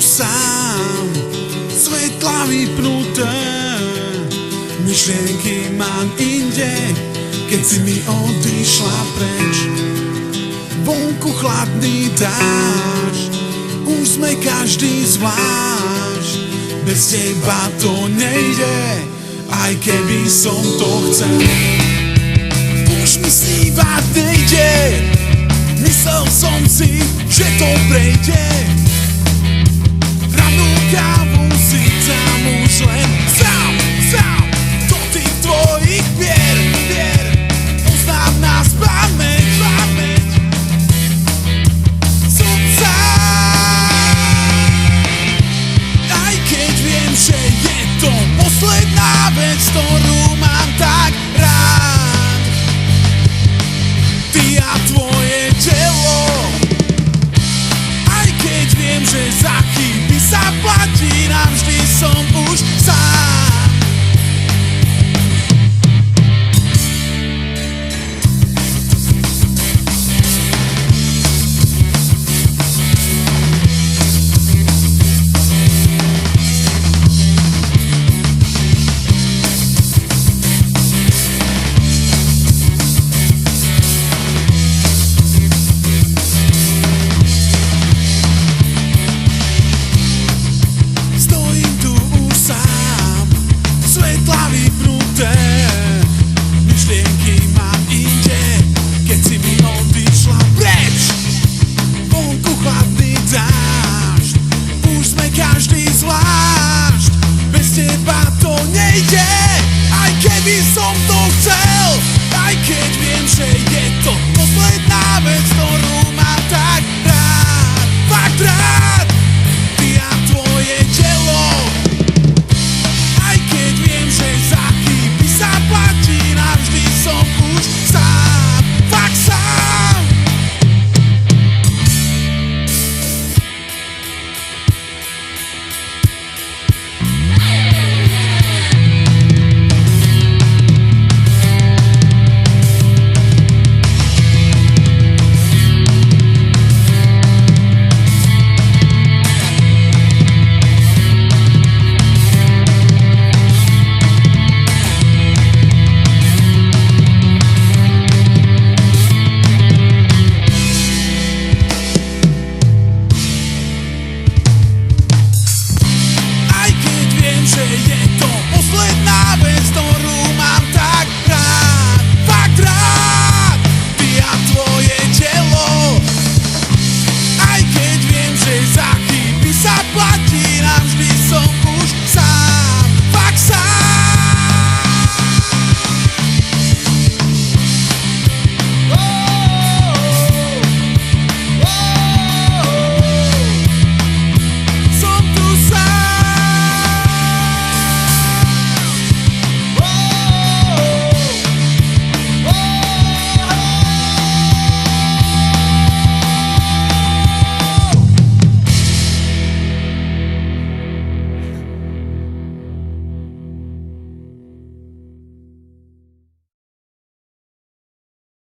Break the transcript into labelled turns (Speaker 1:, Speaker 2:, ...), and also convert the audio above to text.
Speaker 1: sám, svetla vypnuté, myšlienky mám inde, keď si mi odišla preč. Vonku chladný dážď, už sme každý zvlášť, bez teba to nejde, aj keby som to chcel. Už mi snívať nejde, myslel som si, že to prejde. Rannú kávu si tam už len sám do tých tvojich pier. Poznám nás pamäť. Som sám, aj keď viem, že je to posledná vec, ktorú mám tak rád. Ty a tvoje telo, aj keď viem, že za chyby sa platí, navždy som už sám. Aj keby som to chcel, aj keď viem, že je to posledná vec, ktorú mám tak rád, fakt rád. Ty a tvoje telo, aj keď viem, že za chyby sa platí, navždy som už sám, fakt sám. Za